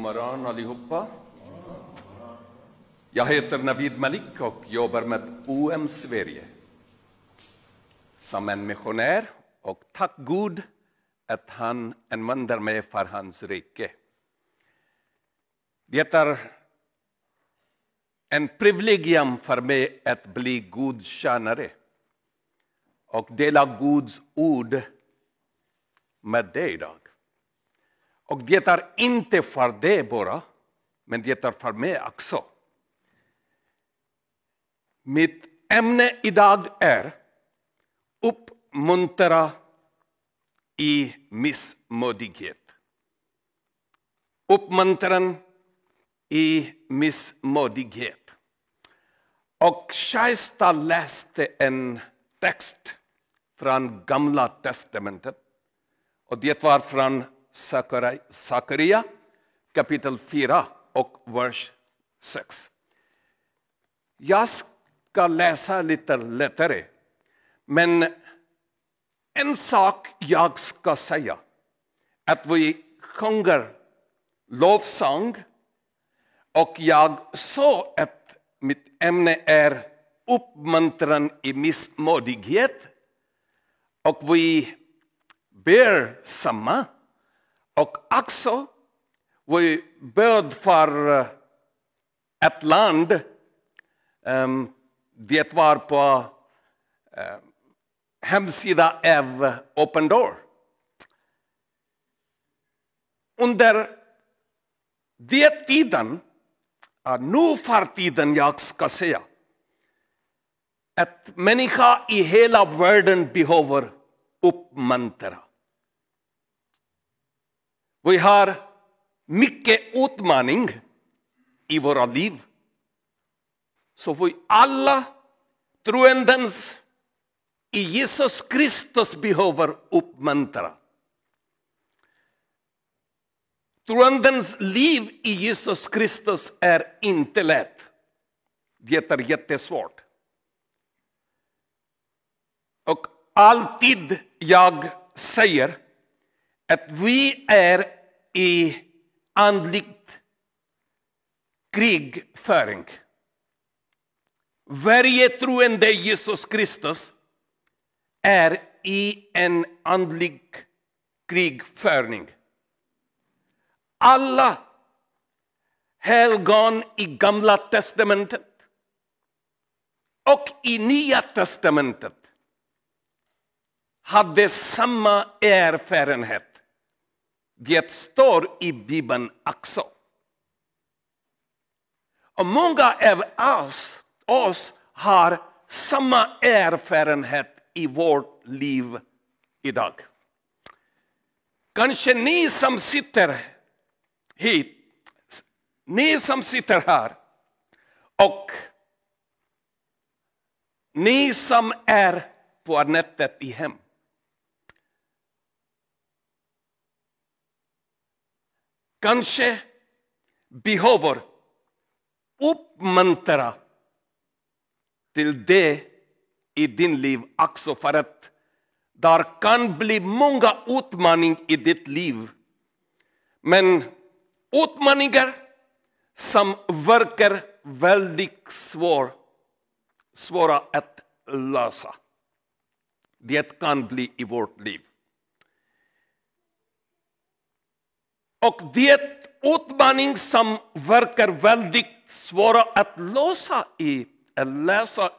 morgon allihopa. Jag heter Navid Malik och jobbar med OM Sverige som en missionär, och tack Gud att han använder mig för hans rike. Det är en privilegium för mig att bli Guds tjänare och dela Guds ord med dig idag. Och det är inte för dig bara, men det är för mig också. Mitt ämne idag är uppmuntra i missmodighet. Uppmuntran i missmodighet. Och Shaista läste en text från Gamla testamentet. Och det var från Sakaria kapitel 4 och vers 6. Jag ska läsa lite lättare. Men en sak jag ska säga. Att vi sjunger lovsång. Och jag sa att mitt ämne är uppmuntran i missmodighet. Och vi ber samma. Och också vi bad för ett land. Det var på hemsida av Open Door. Under det tiden, nu för tiden jag ska säga, att människa i hela världen behöver uppmuntra. Vi har mycket utmaning i våra liv. Så vi alla troendens i Jesus Kristus behöver uppmuntra. Troendens liv i Jesus Kristus är inte lätt. Det är jättesvårt. Och alltid jag säger att vi är i andligt krigföring. Varje troende Jesus Kristus är i en andlig krigföring. Alla helgon i Gamla testamentet och i Nya testamentet hade samma erfarenhet. Det står i Bibeln också. Och många av oss har samma erfarenhet i vårt liv idag. Kanske ni som sitter hit, ni som sitter här och ni som är på nätet i hem. Kanske behöver uppmuntra till det i din liv också, för att där kan bli många utmaningar i ditt liv. Men utmaningar som verkar väldigt svåra att lösa. Det kan bli i vårt liv. Och det utmaning som verkar väldigt svåra att lösa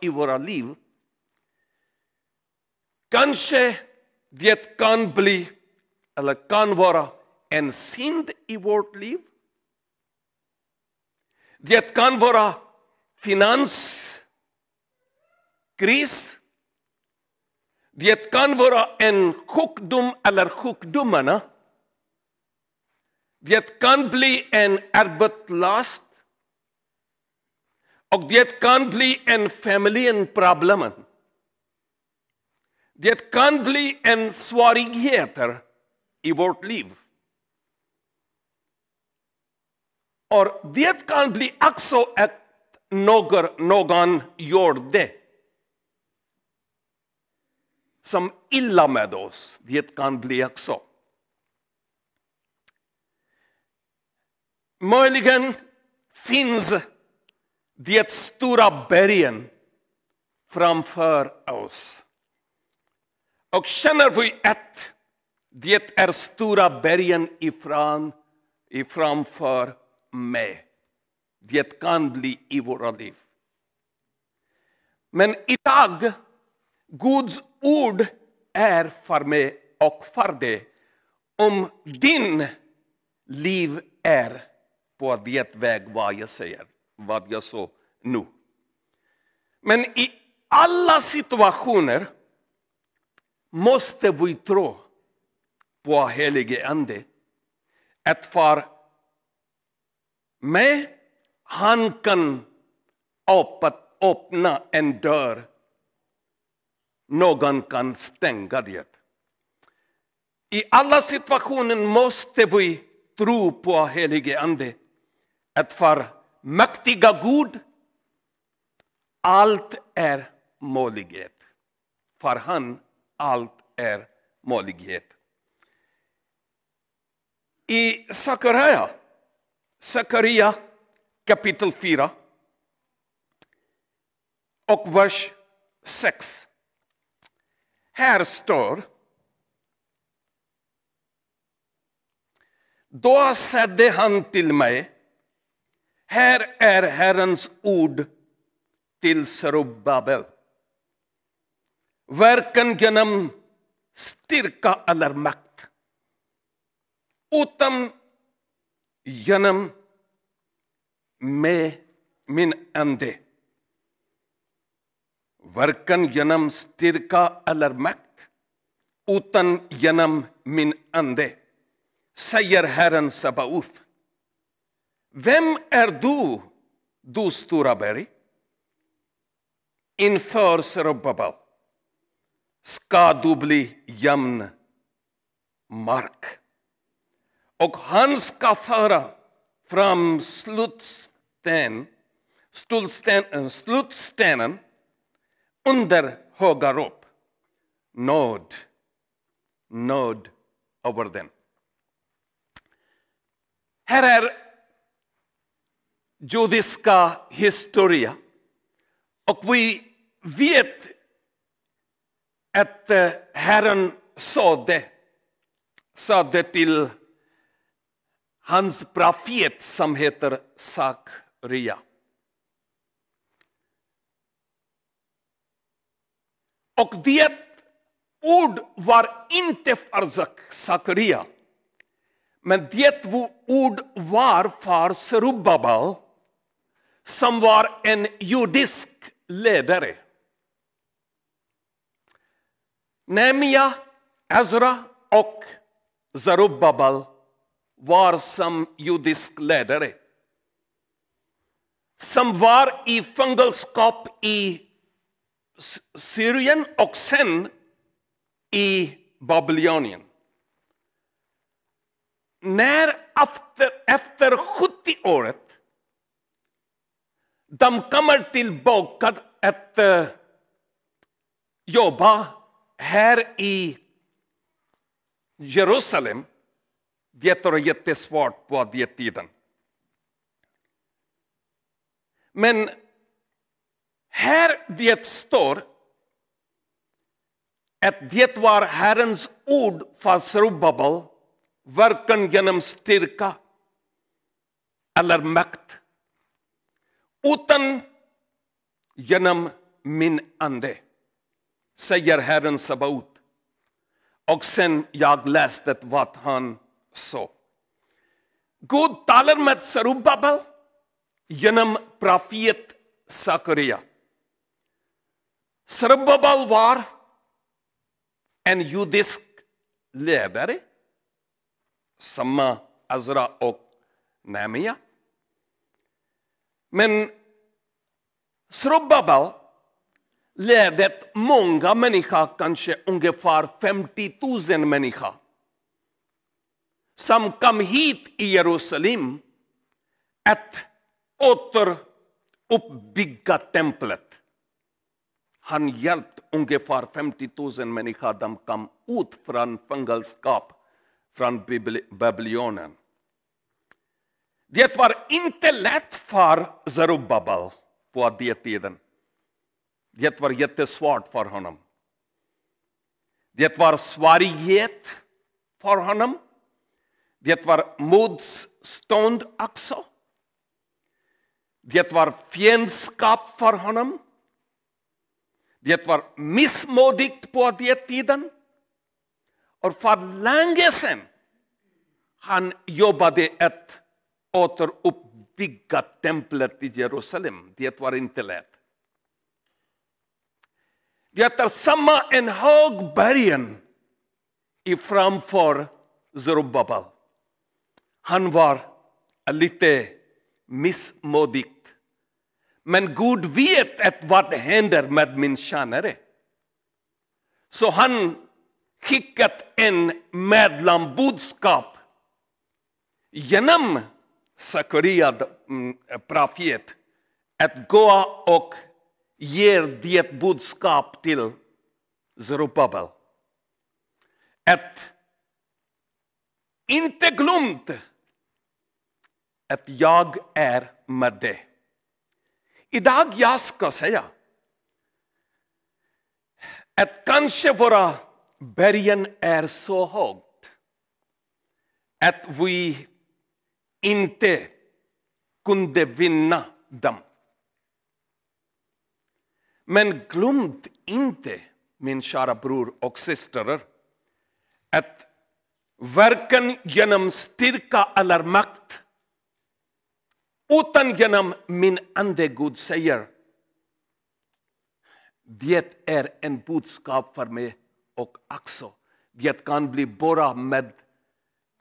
i våra liv. Kanske det kan bli eller kan vara en synd i vårt liv. Det kan vara finanskris. Det kan vara en sjukdom eller sjukdomarna. Det kan bli en arbetslöshet. Och det kan bli en familjeproblem. Det kan bli en svårigheter i vårt liv. Och det kan bli också att någon gör det som illa med oss. Det kan bli också. möjligen finns det stora bergen framför oss. Och känner vi att det är stora bergen framför mig. Det kan bli i våra liv. Men idag, Guds ord är för mig och för dig. Om din liv är på det väg vad jag sa nu. Men i alla situationer måste vi tro på helige ande. Att för mig, han kan öppna en dörr. Någon kan stänga det. I alla situationer måste vi tro på helige ande. Att för mäktiga Gud, allt är möjlighet. För han, allt är möjlighet. I Sakaria kapitel 4 och vers 6. Här står: Då sade han till mig, här är Herrens ord till Zerubbabel. Varken genom styrka eller makt, utan genom min ande. Varken genom styrka eller makt, utan genom min ande, säger Herren Sabaoth. Vem är du, du stora berg? Inför Zerubbabel ska du bli jämn mark. Och han ska föra fram slutstenen under höga rop. Nåd över den. Här är judiska historia. Och vi vet att Herren sa det till hans profet som heter Sakaria. Och det ord var inte för Sakaria. Men det ord var för Zerubbabel, som var en judisk ledare. Nehemia, Ezra och Zerubbabel var som judisk ledare. Som var i fångenskap i Syrien och sen i Babylonien. När efter 70 året de kommer tillbaka att jobba här i Jerusalem. Det är jättesvårt på den tiden. Men här det står att det var Herrens ord för Zerubbabel, varken genom styrka eller makt, utan genom min ande, säger Herren Sabaoth. Och sen jag läste vad han sa. Gud talar med Zerubbabel genom profet Sakaria. Zerubbabel var en judisk ledare, samma Ezra och Nehemia. Men Zerubbabel ledde många människor, kanske ungefär 50 000 människor, som kom hit i Jerusalem att återuppbygga templet. Han hjälpte ungefär 50 000 människor, de kom ut från fångenskap från Babylonien. Det var inte lätt för Zerubbabel på den tiden. Det var jättesvårt för honom. Det var svårighet för honom. Det var motstånd också. Det var fiendskap för honom. Det var missmodigt på den tiden. Och för länge sedan han jobbade att återuppbygga templet i Jerusalem. Det var inte lätt. Det är samma en hög bergen i framför Zerubbabel. Han var lite missmodig. Men Gud vet att vad händer med min tjänare. Så han skickat en medlambudskap genom Sakaria profet att gå och ge det budskap till Zerubbabel. Att inte glömt att jag är med dig. Idag jag ska säga att kanske våra bergen är så högt att vi inte kunde vinna dem. Men glöm inte, min kära bror och syster, att varken genom styrka eller makt utan genom min ande, Gud säger, det är en budskap för mig och också. Det kan bli bara med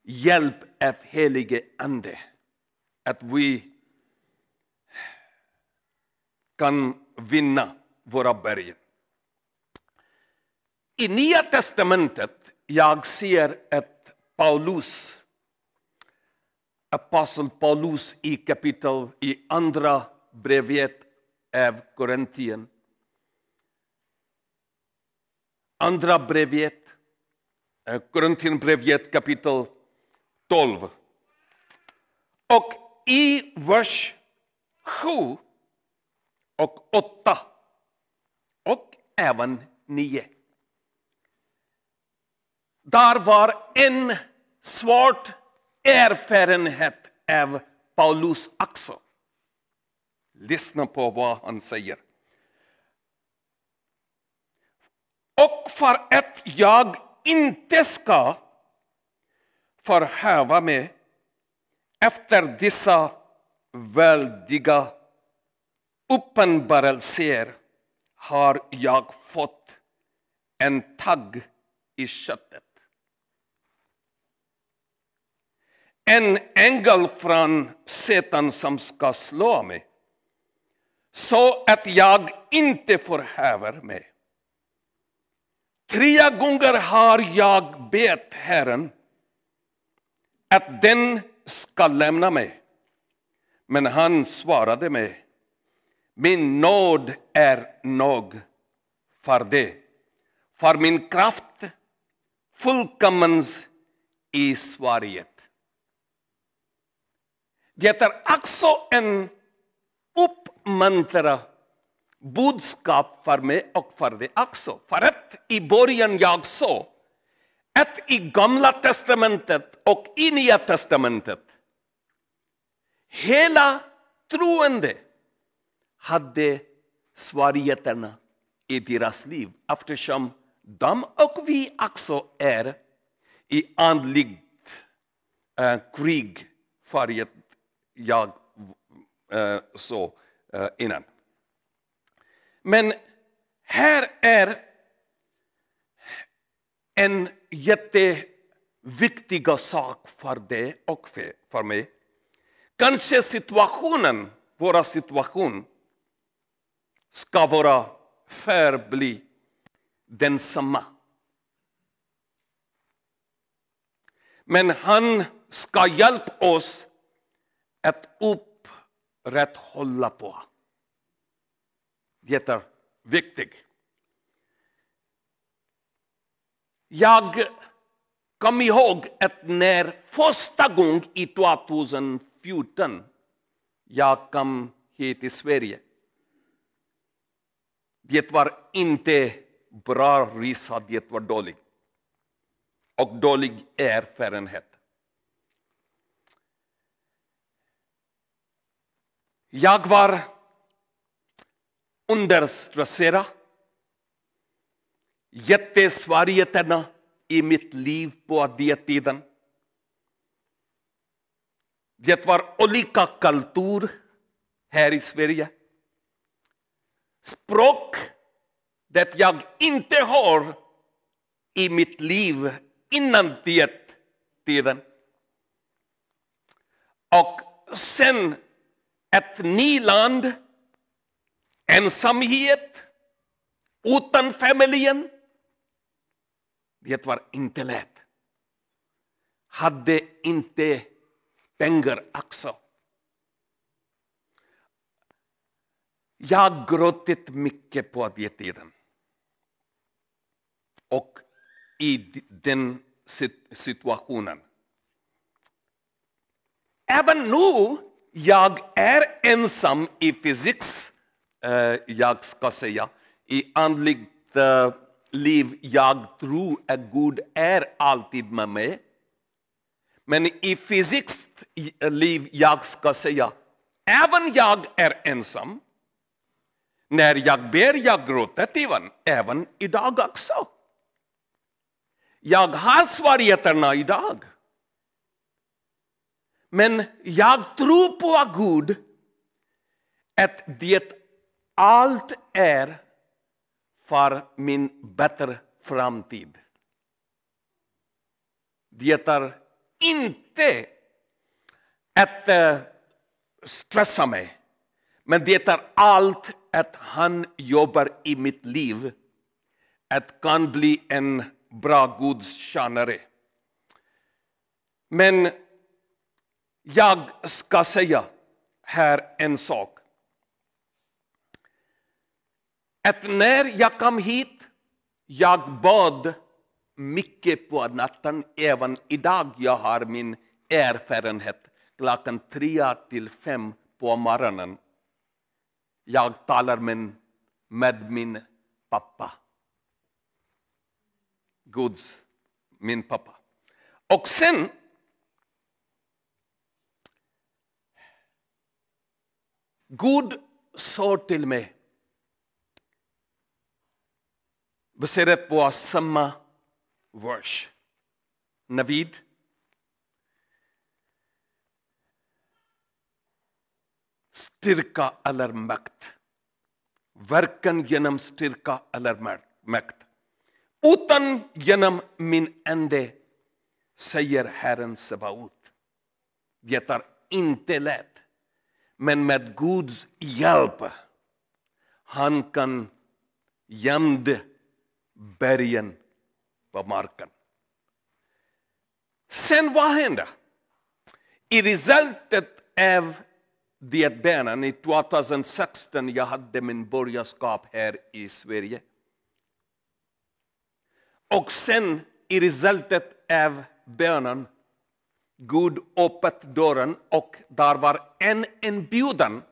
hjälp av helige ande. Att vi kan vinna våra berg. I Nya testamentet jag ser att apostel Paulus i andra brevet av Korintien. Andra brevet, Korintienbrevet kapitel 12. Och i vers 7 och 8 och även 9. Där var en svårt erfarenhet av Paulus också. Lyssna på vad han säger. Och för att jag inte ska förhäva mig efter dessa väldiga uppenbarelser har jag fått en tagg i köttet. En ängel från Satan som ska slå mig så att jag inte förhäver mig. 3 gånger har jag bett Herren att den ska lämna mig. Men han svarade mig, min nåd är nog för det. För min kraft fullkomnas i svårighet. Det är också en uppmuntrande budskap för mig och för det också. För att i början jag sa att i Gamla testamentet och i Nya testamentet hela troende hade svårigheterna i deras liv. Eftersom de och vi också är i andligt krig för jag så innan. Men här är en jätteviktig sak för det och för mig. Kanske vår situation ska vara förbli densamma. Men han ska hjälpa oss att upprätthålla på. Det är viktigt. Jag kom ihåg att när första gången i 2004 2014 jag kom hit till Sverige. Det var inte bra resa, det var dålig. Och dålig erfarenhet. Jag var understressad. Jättesvårigheterna i mitt liv på den tiden. Det var olika kultur här i Sverige. Språk det jag inte har i mitt liv innan det tiden. Och sen ett nyland, ensamhet, utan familjen. Det var inte lätt. Hade inte pengar också. Jag gråtit mycket på den tiden. Och i den situationen. Även nu, jag är ensam i fysik, jag ska säga. I andligt liv, jag tror att Gud är alltid med mig. Men i fysiskt liv, jag ska säga, även jag är ensam. När jag ber, jag gråter även idag också. Jag har svårigheterna idag. Men jag tror på Gud att det allt är för min bättre framtid. Det är inte att stressa mig. Men det är allt att han jobbar i mitt liv. Att kan bli en bra gudstjänare. Men jag ska säga här en sak. Att när jag kom hit, jag bad mycket på natten. Även idag jag har min erfarenhet. Klockan 3 till 5 på morgonen. Jag talar med min pappa. Min pappa. Och sen Gud sa till mig. Baserat på samma vers. Navid. Styrka eller makt. Varken genom styrka eller makt. Utan genom min ande, säger Herren Sebaot. Det är inte lätt. Men med Guds hjälp. Han kan jämna bergen på marken. Sen vad hände? I resultatet av det bönen i 2016 jag hade min borgerskap här i Sverige. Och sen i resultatet av bönen Gud öppnade dörren och där var en inbjudan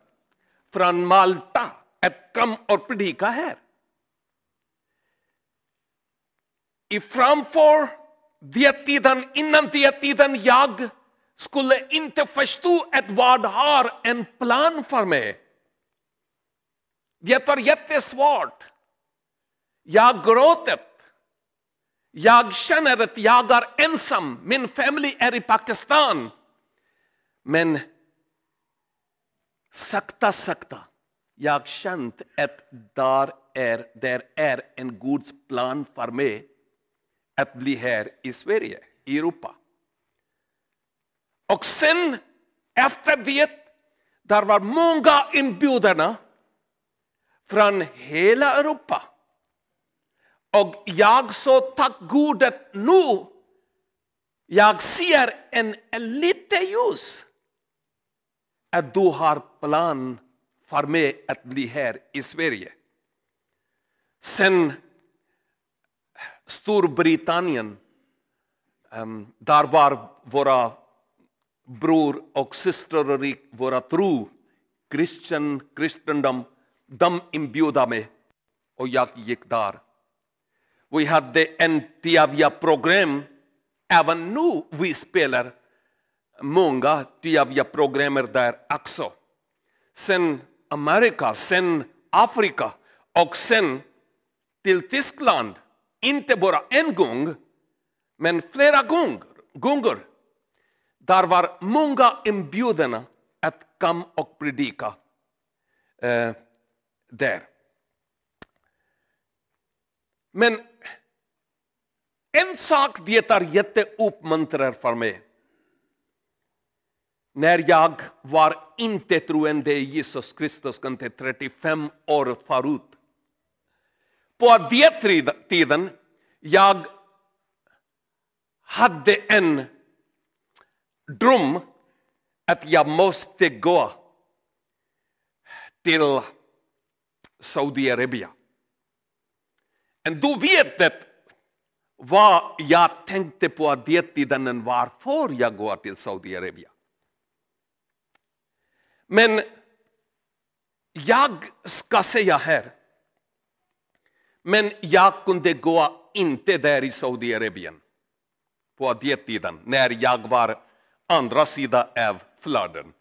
från Malta att komma och predika här. I framför det tiden, innan det tiden jag skulle inte förstå att vad har en plan för mig. Det var jättesvårt. Jag gråter. Jag känner att jag är ensam. Min familj är i Pakistan. Men sakta. Jag kände att där är en Guds plan för mig. Att bli här i Sverige, i Europa. Och sen efter det, där var många inbjudna från hela Europa. Och jag så tack Gud att nu jag ser en lite ljus. Att du har plan för mig att bli här i Sverige. Sen Storbritannien, där var bror och syster i våra tro, kristendom, de inbjuda mig och jag gick där. Vi hade en TV-program, även nu vi spelar många TV-programmer där också. Sen Amerika, sen Afrika och sen till Tyskland. Inte bara en gång, men flera gånger. Där var många inbjudna att komma och predika där. Men en sak det är jätteuppmuntrande för mig. När jag var inte troende i Jesus Kristus, kanske 35 år förut. På den tiden jag hade en dröm att jag måste gå till Saudiarabien. Men du vet att vad jag tänkte på den tiden varför jag går till Saudiarabien. Men jag ska säga här. Men jag kunde gå inte där i Saudiarabien på den tiden när jag var andra sidan av floden.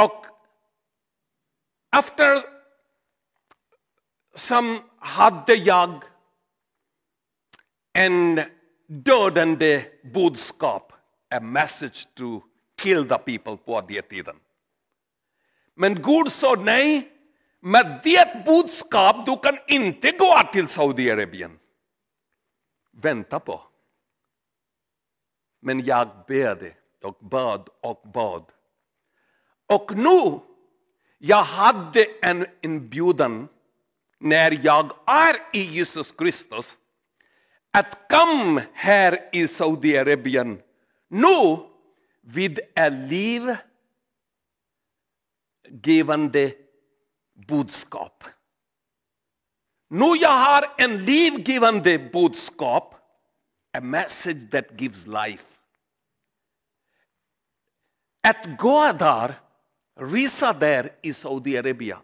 Och efter som hade jag en dödande budskap, a message to kill the people på den tiden. Men Gud sa nej, med det budskap du kan inte gå till Saudiarabien. Vänta på. Men jag bad och bad och bad. Och nu, jag hade en inbjudan när jag är i Jesus Kristus att komma här i Saudiarabien nu vid en livgivande budskap. Nu jag har en livgivande budskap, a message that gives life. Att gå där, resa där i Saudiarabien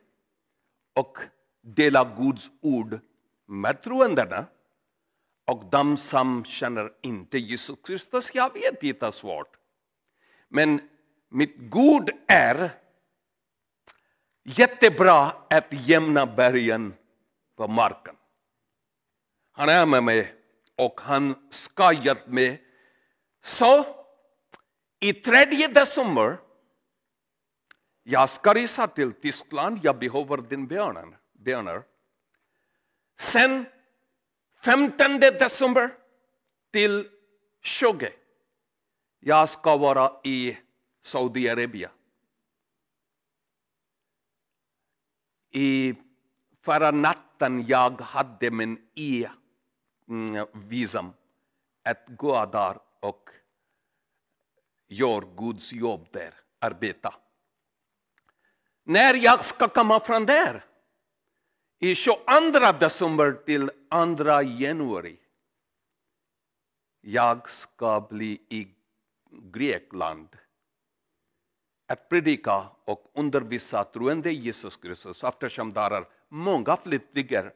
och dela Guds ord med troenderna och de som känner inte Jesus Kristus, jag vet det är svårt. Men mitt Gud är jättebra att jämna bergen på marken. Han är med mig och han ska hjälpa mig. Så i 3 december jag ska resa till Tyskland. Jag behöver din böner. Sen 15 december till 20. Jag ska vara i Saudiarabien. I förra natten jag hade min visum att gå där och göra Guds jobb där, arbeta. När jag ska komma från där, i 22 december till 2 januari, jag ska bli i Grekland att predika och undervisa troende Jesus Kristus, eftersom där är många flyktingar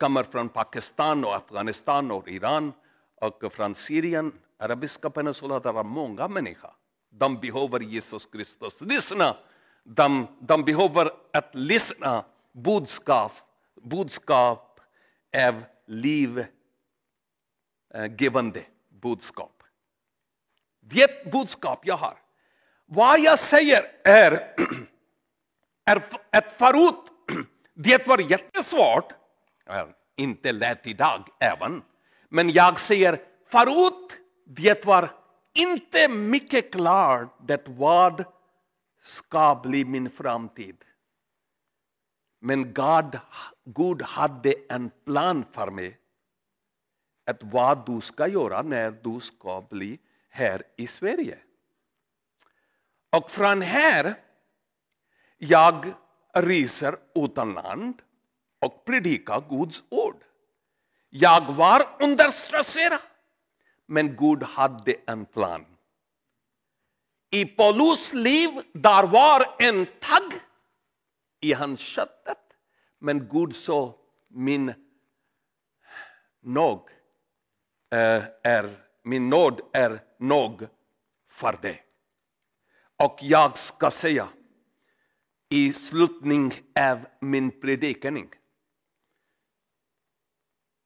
kommer från Pakistan och Afghanistan och Iran och från Syrien, arabiska peninsula, där är många människor. De behöver Jesus Kristus. Lyssna. De behöver att lyssna budskap av livgivande budskap. Det budskap jag har. Vad jag säger är att förut det var jättesvårt, inte lätt idag även, men jag säger förut det var inte mycket klart det vad ska bli min framtid. Men Gud hade en plan för mig att vad du ska göra när du ska bli här i Sverige. Och från här jag reser utomland och predikar Guds ord. Jag var understressad, men Gud hade en plan I Paulus liv, där var en tagg i hans köttet. Men Gud sa, min nåd är nog för det. Och jag ska säga i slutning av min predikning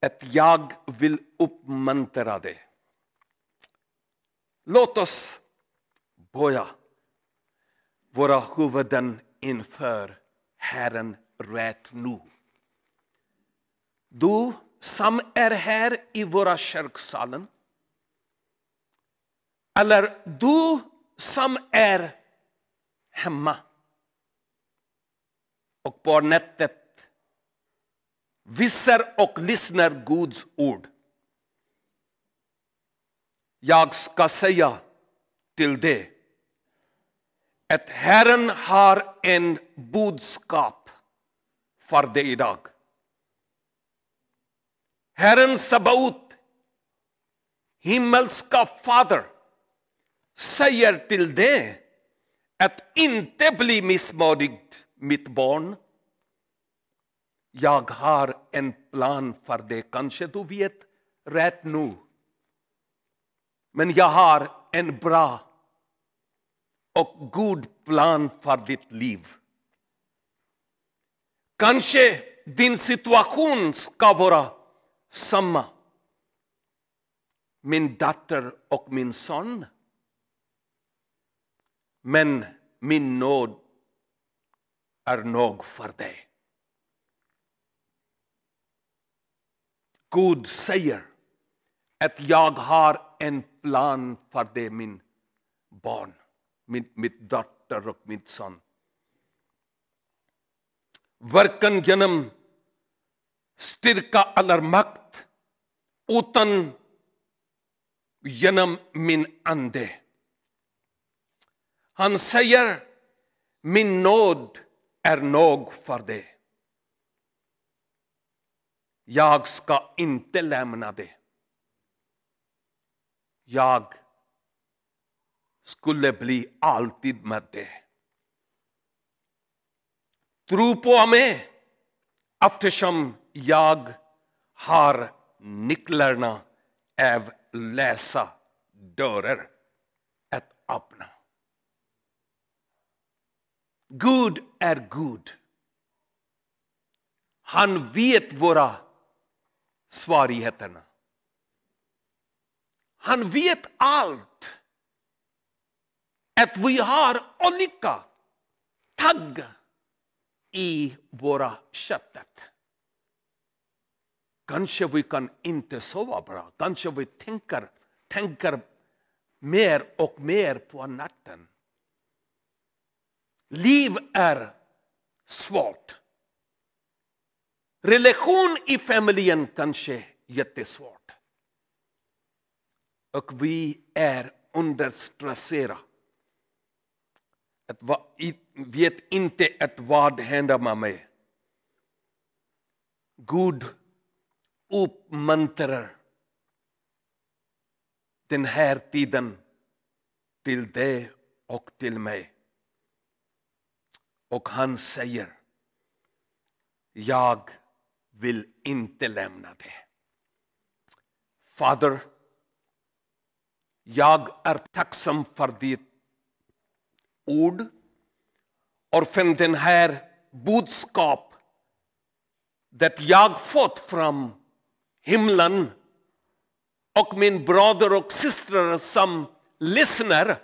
att jag vill uppmuntra det. Låt oss böja våra huvuden inför Herren rätt nu. Du som är här i våra kyrksalen, eller du som är hemma och på nätet visar och lyssnar Guds ord. Jag ska säga till dig att Herren har en budskap för dig idag. Herren Sabaoth, himmelska Fader, säger till dig att inte bli missmodig, mitt barn. Jag har en plan för dig. Kanske du vet rätt nu. Men jag har en bra och god plan för ditt liv. Kanske din situation ska vara samma. Min dotter och min son. Men min nåd är nog för dig. Gud säger att jag har en plan för dig, min barn, mitt dotter och mitt son. Varken genom styrka eller makt, utan genom min ande. Han säger, min nåd är nog för dig. Jag ska inte lämna dig. Jag skulle bli alltid med dig. Tro på mig, eftersom jag har nycklarna av läsa dörrar att öppna. Gud är Gud. Han vet våra svårigheterna. Han vet allt. Att vi har olika taggar i våra köttet. Kanske vi kan inte sova bra. Kanske vi tänker mer och mer på natten. Liv är svårt. Relation i familjen kanske jättesvårt. Och vi är understressade. Vet inte att vad händer med mig. Gud uppmuntrar den här tiden till dig och till mig. Och han säger, jag vill inte lämna dig. Fader, jag är tacksam för ditt ord och för den här budskap det jag fått från himlen och min bröder och systrar som lyssnar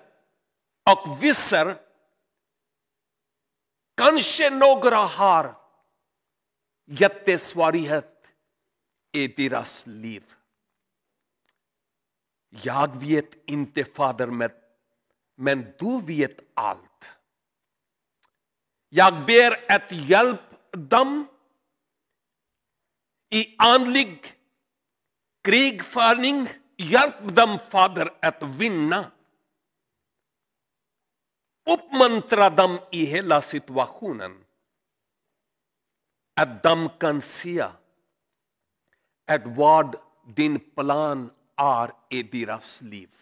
och visar. Kanske några har jättesvårighet i deras liv. Jag vet inte, Fader, men du vet allt. Jag ber att hjälpa dem i andlig krigföring. Hjälp dem, Fader, att vinna. Uppmuntra dem i hela situationen. Att de kan se att vad din plan är i deras liv.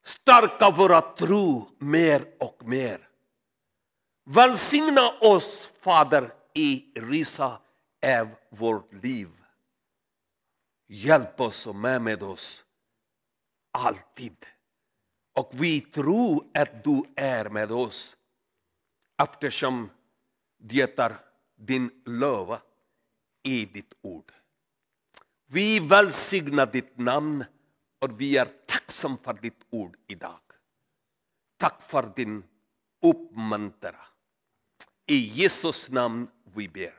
Stärka våra tro mer och mer. Välsigna oss, Fader, i resa av vårt liv. Hjälp oss och med oss alltid. Och vi tror att du är med oss, eftersom det är din lov i ditt ord. Vi välsignar ditt namn och vi är tacksamma för ditt ord idag. Tack för din uppmuntran. I Jesus namn vi ber.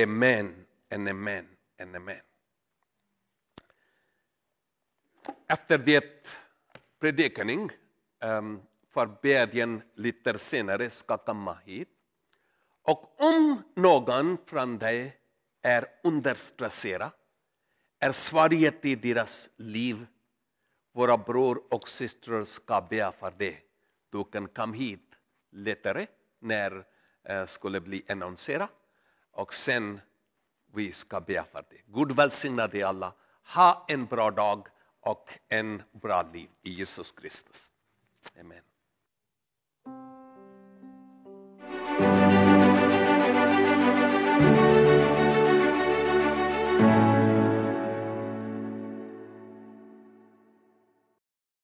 Amen, and amen, and amen. Efter det predikning, förbedjan lite senare ska komma hit. Och om någon från dig är understressad, är svårighet i deras liv, våra bror och systrar ska be för det. Du kan komma hit lättare när skulle bli annonserat. Och sen vi ska be för det. Gud välsigna dig alla. Ha en bra dag och en bra liv i Jesus Kristus. Amen.